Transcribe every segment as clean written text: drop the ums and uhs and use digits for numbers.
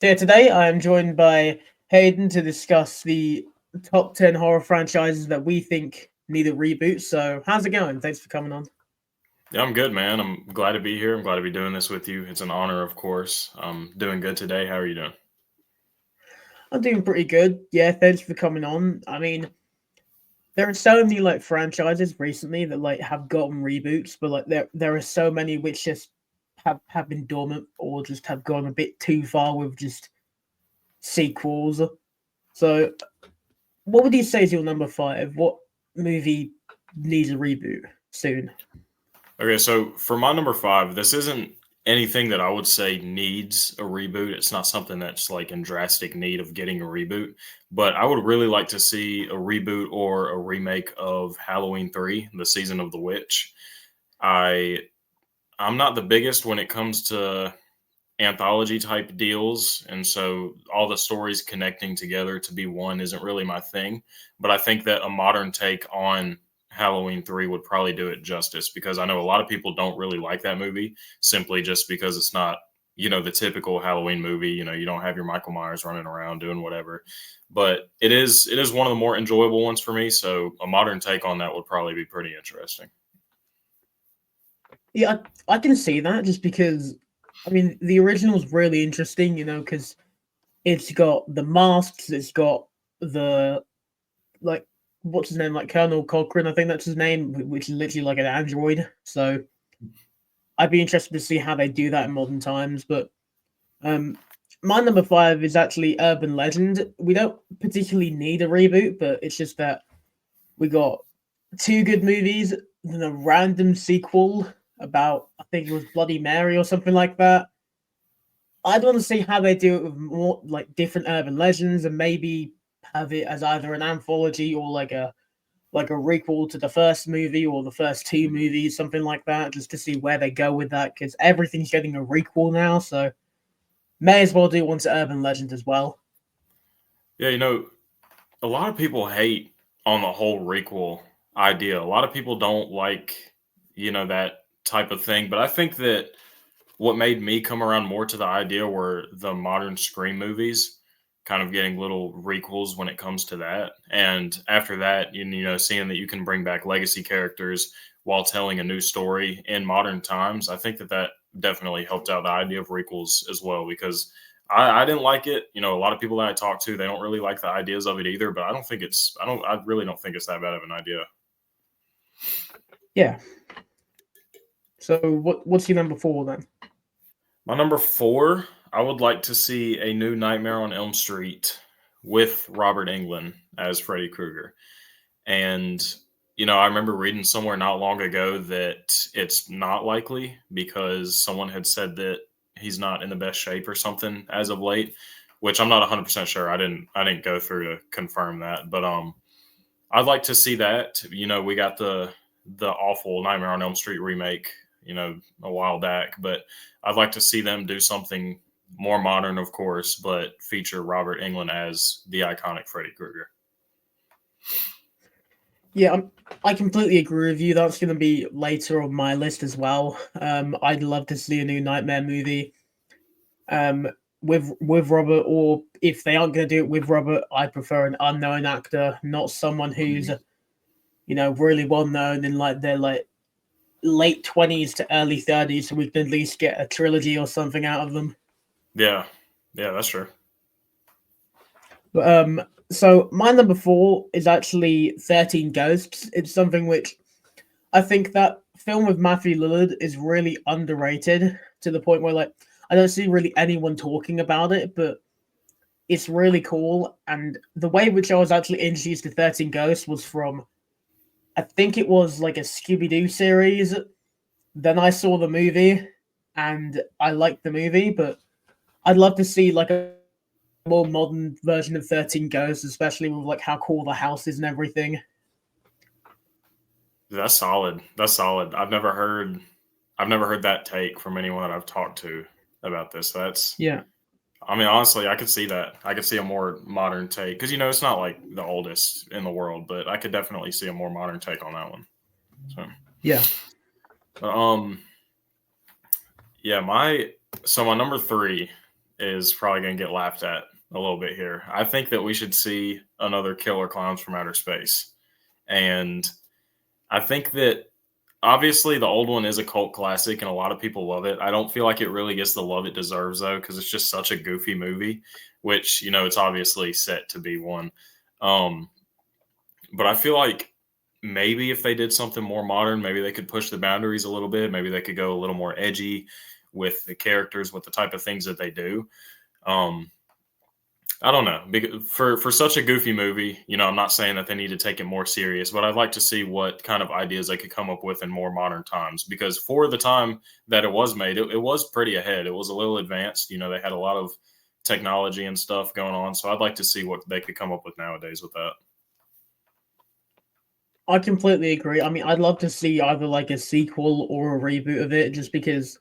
So yeah, today I am joined by Hayden to discuss the top 10 horror franchises that we think need a reboot. So, how's it going? Thanks for coming on. Yeah, I'm good, man. I'm glad to be here. I'm glad to be doing this with you. It's an honor, of course. I'm doing good today. How are you doing? I'm doing pretty good. Yeah, thanks for coming on. I mean, there are so many franchises recently that have gotten reboots, but there are so many which just have been dormant or just have gone a bit too far with just sequels. So, what would you say is your number five? What movie needs a reboot soon? Okay, so for my number five, this isn't anything that I would say needs a reboot. It's not something that's like in drastic need of getting a reboot, but I would really like to see a reboot or a remake of Halloween 3, The Season of the Witch. I I'm not the biggest when it comes to anthology type deals, and so all the stories connecting together to be one isn't really my thing. But I think that a modern take on Halloween 3 would probably do it justice, because I know a lot of people don't really like that movie simply just because it's not, the typical Halloween movie. You don't have your Michael Myers running around doing whatever. But it is one of the more enjoyable ones for me, so a modern take on that would probably be pretty interesting. Yeah, I can see that just because, I mean, the original's really interesting, because it's got the masks, it's got the, like, what's his name, like Colonel Cochrane, I think that's his name, which is literally like an android. So I'd be interested to see how they do that in modern times. But um, my number five is actually Urban Legend. We don't particularly need a reboot, but it's just that we got two good movies, then a random sequel about I think it was Bloody Mary or something like that. I'd want to see how they do it with more like different urban legends and maybe have it as either an anthology or like a requel to the first movie or the first two movies, something like that, just to see where they go with that because everything's getting a requel now, so may as well do one to urban legend as well. Yeah, a lot of people hate on the whole requel idea. A lot of people don't like, that type of thing. But I think that what made me come around more to the idea were the modern Scream movies, kind of getting little requels when it comes to that. And after that, seeing that you can bring back legacy characters while telling a new story in modern times, I think that that definitely helped out the idea of requels as well, because I didn't like it. A lot of people that I talk to, they don't really like the ideas of it either. But I really don't think it's that bad of an idea. Yeah. So what's your number four then? My number four, I would like to see a new Nightmare on Elm Street with Robert Englund as Freddy Krueger. And, I remember reading somewhere not long ago that it's not likely because someone had said that he's not in the best shape or something as of late, which I'm not 100% sure. I didn't go through to confirm that, but I'd like to see that. We got the awful Nightmare on Elm Street remake, a while back, but I'd like to see them do something more modern, of course, but feature Robert Englund as the iconic Freddy Krueger. Yeah, I completely agree with you. That's going to be later on my list as well. I'd love to see a new Nightmare movie. Um, with Robert, or if they aren't going to do it with Robert, I prefer an unknown actor, not someone who's really well known in like their late 20s to early 30s, so we can at least get a trilogy or something out of them. Yeah, yeah, that's true. But so my number four is actually 13 Ghosts. It's something which I think that film with Matthew Lillard is really underrated to the point where I don't see really anyone talking about it, but it's really cool. And the way which I was actually introduced to 13 Ghosts was from I think it was like a Scooby Doo series. Then I saw the movie and I liked the movie, but I'd love to see like a more modern version of 13 Ghosts, especially with like how cool the house is and everything. That's solid. That's solid. I've never heard that take from anyone that I've talked to about this. So that's Yeah. I mean, honestly, I could see that. I could see a more modern take because it's not like the oldest in the world, but I could definitely see a more modern take on that one. So, Yeah. but, yeah, my number three. is probably going to get laughed at a little bit here. I think that we should see another Killer Clowns from Outer Space. And I think that obviously the old one is a cult classic and a lot of people love it. I don't feel like it really gets the love it deserves though, because it's just such a goofy movie, which, you know, it's obviously set to be one. But I feel like maybe if they did something more modern, maybe they could push the boundaries a little bit. Maybe they could go a little more edgy with the characters, with the type of things that they do. I don't know. For such a goofy movie, you know, I'm not saying that they need to take it more serious, but I'd like to see what kind of ideas they could come up with in more modern times. Because for the time that it was made, it was pretty ahead. It was a little advanced. You know, they had a lot of technology and stuff going on. So I'd like to see what they could come up with nowadays with that. I completely agree. I mean, I'd love to see either like a sequel or a reboot of it, just because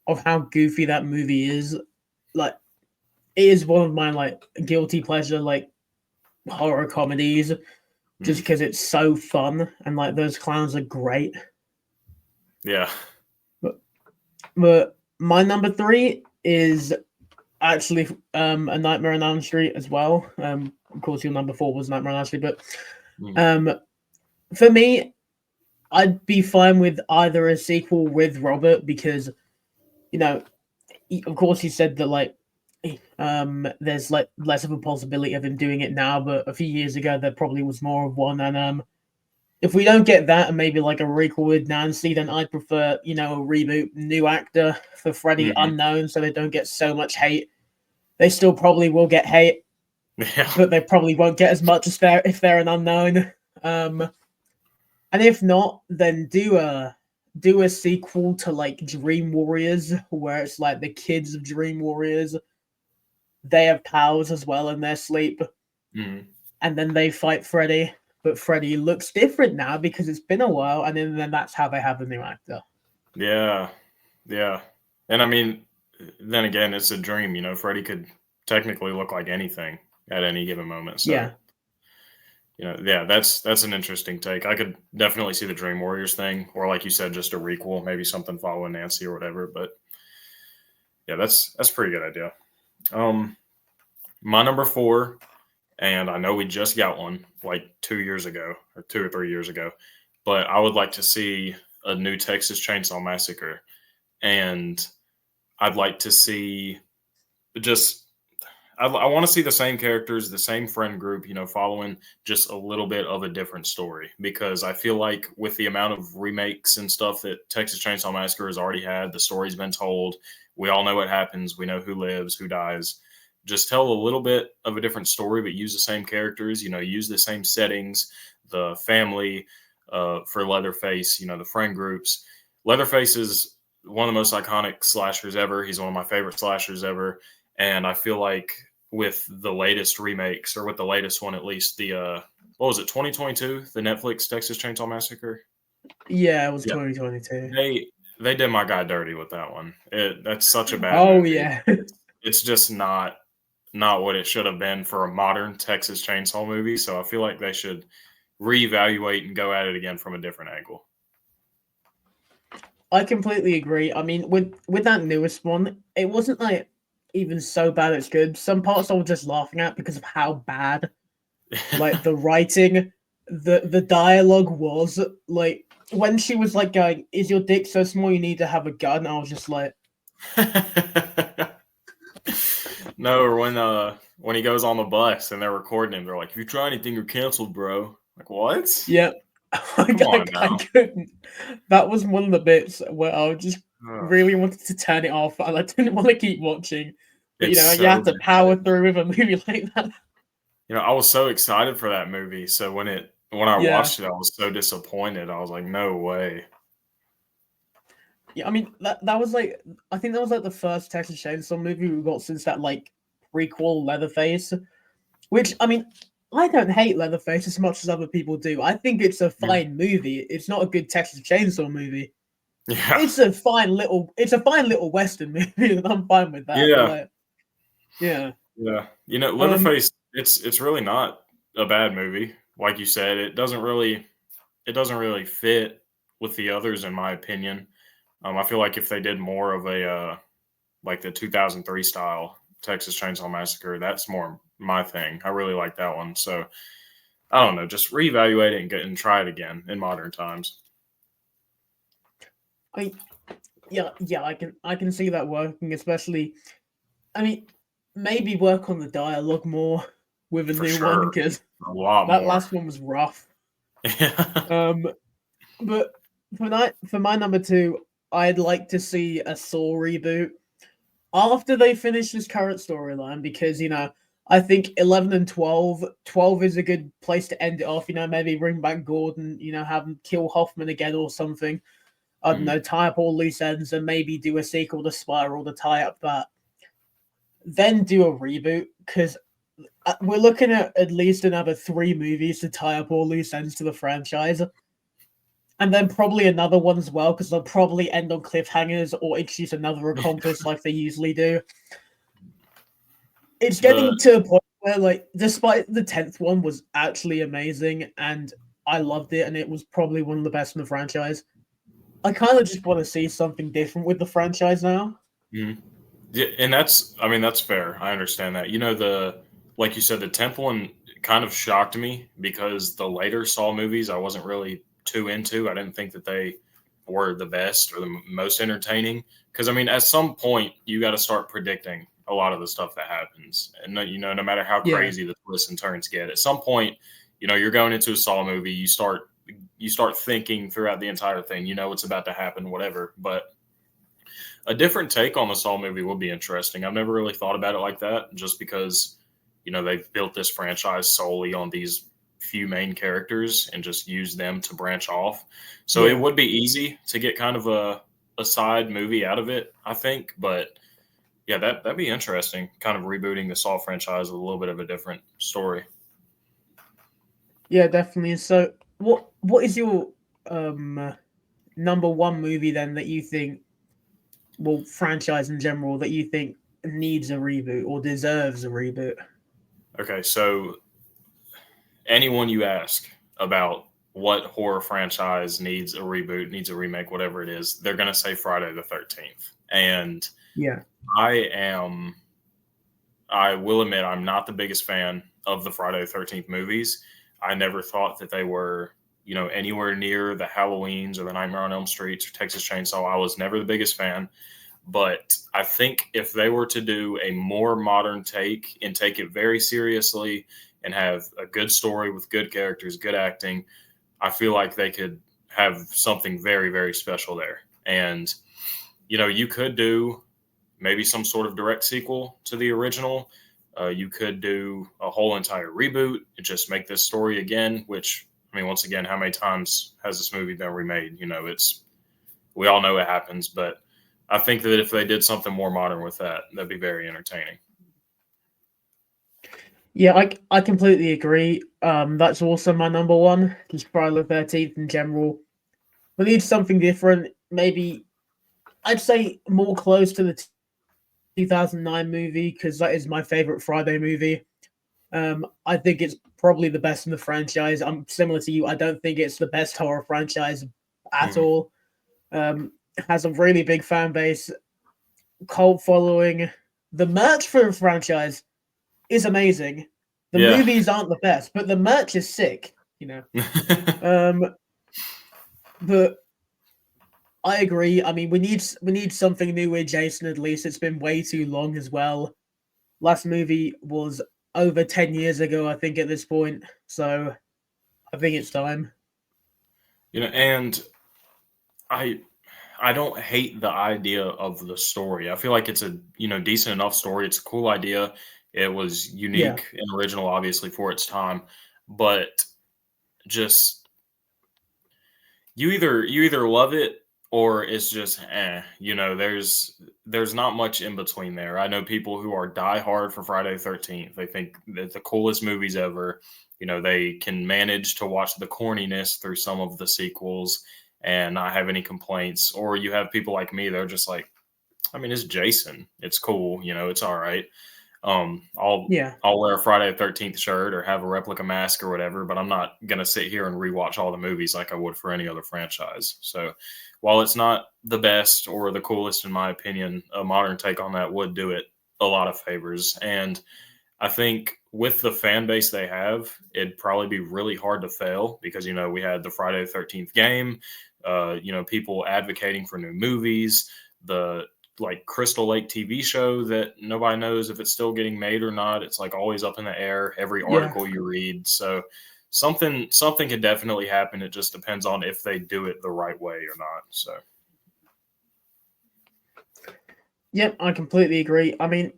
of how goofy that movie is. Like, it is one of my like guilty pleasure like horror comedies, just because it's so fun and like those clowns are great. Yeah. But my number 3 is actually A Nightmare on Elm Street as well. Of course, your number 4 was Nightmare on Elm Street, but for me, I'd be fine with either a sequel with Robert because, you know, of course he said that like there's like less of a possibility of him doing it now, but a few years ago there probably was more of one. And if we don't get that and maybe like a requel with Nancy, then I'd prefer, you know, a reboot, new actor for Freddy unknown, so they don't get so much hate. They still probably will get hate, but they probably won't get as much as if they're an unknown. And if not, then do a sequel to like Dream Warriors, where it's like the kids of Dream Warriors. They have powers as well in their sleep, and then they fight Freddy. But Freddy looks different now because it's been a while, and then that's how they have the new actor. Yeah, yeah, and I mean, then again, it's a dream. You know, Freddy could technically look like anything at any given moment. So, Yeah. You know, yeah, that's an interesting take. I could definitely see the Dream Warriors thing, or like you said, just a requel, maybe something following Nancy or whatever. But yeah, that's a pretty good idea. My number 4, and I know we just got one like 2 years ago or 2 or 3 years ago, but I would like to see a new Texas Chainsaw Massacre, and I'd like to see just. I want to see the same characters, the same friend group, you know, following just a little bit of a different story. Because I feel like with the amount of remakes and stuff that Texas Chainsaw Massacre has already had, the story's been told. We all know what happens. We know who lives, who dies. Just tell a little bit of a different story, but use the same characters, you know, use the same settings, the family for Leatherface, you know, the friend groups. Leatherface is one of the most iconic slashers ever. He's one of my favorite slashers ever. And I feel like with the latest remakes, or with the latest one at least, the what was it, 2022, the Netflix Texas Chainsaw Massacre? Yeah, it was 2022. They did my guy dirty with that one. That's such a bad movie. Yeah. It's just not what it should have been for a modern Texas Chainsaw movie. So I feel like they should reevaluate and go at it again from a different angle. I completely agree. I mean, with that newest one, it wasn't like even so bad it's good. Some parts I was just laughing at because of how bad like the writing, the dialogue was. Like when she was like going, "Is your dick so small you need to have a gun?" I was just like No, or when he goes on the bus and they're recording him, they're like, "If you try anything, you're canceled, bro." Like, what? Yeah. I couldn't. That was one of the bits where I just really wanted to turn it off, and I didn't want to keep watching. But, you know, you have to power through with a movie like that. You know, I was so excited for that movie. So when I watched it, I was so disappointed. I was like, no way. Yeah, I mean, that was like, I think that was like the first Texas Chainsaw movie we got since that like prequel Leatherface, which, I mean, I don't hate Leatherface as much as other people do. I think it's a fine movie. It's not a good Texas Chainsaw movie. Yeah. It's a fine little Western movie, and I'm fine with that. Yeah. Like, yeah. Yeah. You know, Leatherface, it's really not a bad movie. Like you said, it doesn't really fit with the others, in my opinion. I feel like if they did more of a like the 2003 style Texas Chainsaw Massacre. That's more my thing. I really like that one. So I don't know, just reevaluate it and try it again in modern times. Yeah, I can see that working, especially. I mean, maybe work on the dialogue more with a For new one sure. because A lot that more. last one was rough. Yeah. But for my number two, I'd like to see a Saw reboot after they finish this current storyline because I think 11 and 12 is a good place to end it off. Maybe bring back Gordon, have him kill Hoffman again or something. I don't know, tie up all loose ends and maybe do a sequel to Spiral to tie up that. Then do a reboot because we're looking at least another 3 movies to tie up all loose ends to the franchise. And then probably another one as well, because they'll probably end on cliffhangers or introduce another accomplice like they usually do. It's getting to a point where, like, despite the 10th one was actually amazing and I loved it and it was probably one of the best in the franchise, I kind of just want to see something different with the franchise now. Mhm. Yeah, and that's fair. I understand that. Like you said, the 10th one kind of shocked me because the later Saw movies I wasn't really too into. I didn't think that they were the best or the most entertaining. Because at some point you got to start predicting a lot of the stuff that happens, and no matter how Yeah. crazy the twists and turns get, at some point, you're going into a Saw movie, you start thinking throughout the entire thing. You know what's about to happen, whatever, but a different take on the Saw movie would be interesting. I've never really thought about it like that, just because they've built this franchise solely on these few main characters and just use them to branch off. So It would be easy to get kind of a side movie out of it, I think. But yeah, that'd be interesting. Kind of rebooting the Saw franchise with a little bit of a different story. Yeah, definitely. So, what is your number one movie then that you think, well, franchise in general, that you think needs a reboot or deserves a reboot? Okay, so anyone you ask about what horror franchise needs a reboot, needs a remake, whatever it is, they're going to say Friday the 13th. And Yeah. I will admit, I'm not the biggest fan of the Friday the 13th movies. I never thought that they were, anywhere near the Halloweens or the Nightmare on Elm Streets or Texas Chainsaw. I was never the biggest fan. But I think if they were to do a more modern take and take it very seriously and have a good story with good characters, good acting, I feel like they could have something very, very special there. And, you could do maybe some sort of direct sequel to the original. You could do a whole entire reboot and just make this story again, which, once again, how many times has this movie been remade? We all know it happens, but I think that if they did something more modern with that, that'd be very entertaining. Yeah, I completely agree. That's also my number one, just Friday the 13th in general. We need something different. Maybe I'd say more close to the 2009 movie because that is my favorite Friday movie. I think it's probably the best in the franchise. I'm similar to you. I don't think it's the best horror franchise at all. Has a really big fan base, cult following. The merch for the franchise is amazing. The movies aren't the best, but the merch is sick, But I agree. We need something new with Jason at least. It's been way too long as well. Last movie was over 10 years ago, I think, at this point. So I think it's time. And I don't hate the idea of the story. I feel like it's a decent enough story. It's a cool idea. It was unique and original, obviously, for its time. But just you either love it or it's just there's not much in between there. I know people who are diehard for Friday the 13th. They think that the coolest movies ever. They can manage to watch the corniness through some of the sequels and not have any complaints. Or you have people like me, they're just like, it's Jason. It's cool. It's all right. Yeah. I'll wear a Friday the 13th shirt or have a replica mask or whatever, but I'm not gonna sit here and rewatch all the movies like I would for any other franchise. So while it's not the best or the coolest in my opinion, a modern take on that would do it a lot of favors. And I think with the fan base they have, it'd probably be really hard to fail because we had the Friday the 13th game, people advocating for new movies, the like Crystal Lake TV show that nobody knows if it's still getting made or not. It's like always up in the air, every Yeah. article you read. So something could definitely happen. It just depends on if they do it the right way or not. So Yep, I completely agree. I mean,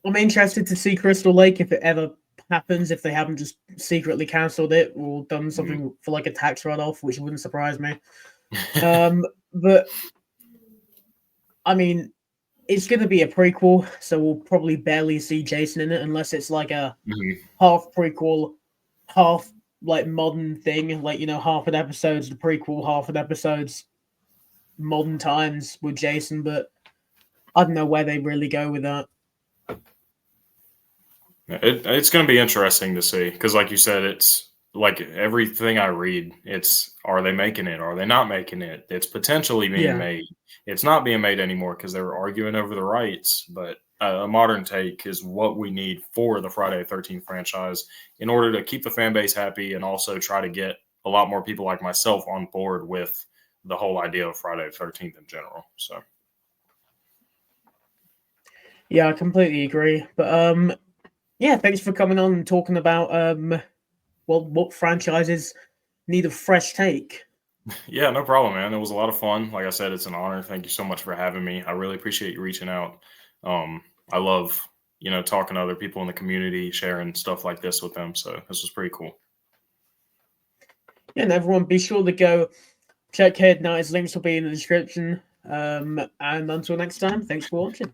I'm interested to see Crystal Lake if it ever happens, if they haven't just secretly cancelled it or done something for like a tax write-off, which wouldn't surprise me. But I mean, it's going to be a prequel, so we'll probably barely see Jason in it unless it's like a half prequel, half like modern thing, like half an episode's the prequel, half an episode's modern times with Jason. But I don't know where they really go with that. It's going to be interesting to see because, like you said, it's like everything I read. It's are they making it? Are they not making it? It's potentially being made. It's not being made anymore because they were arguing over the rights. But a modern take is what we need for the Friday the 13th franchise in order to keep the fan base happy and also try to get a lot more people like myself on board with the whole idea of Friday the 13th in general. So, yeah, I completely agree. But yeah, thanks for coming on and talking about what franchises need a fresh take. Yeah, no problem, man. It was a lot of fun. Like I said, it's an honor. Thank you so much for having me. I really appreciate you reaching out. I love, talking to other people in the community, sharing stuff like this with them. So this was pretty cool. Yeah, and everyone be sure to go check Haydxn out. His links will be in the description. And until next time, thanks for watching.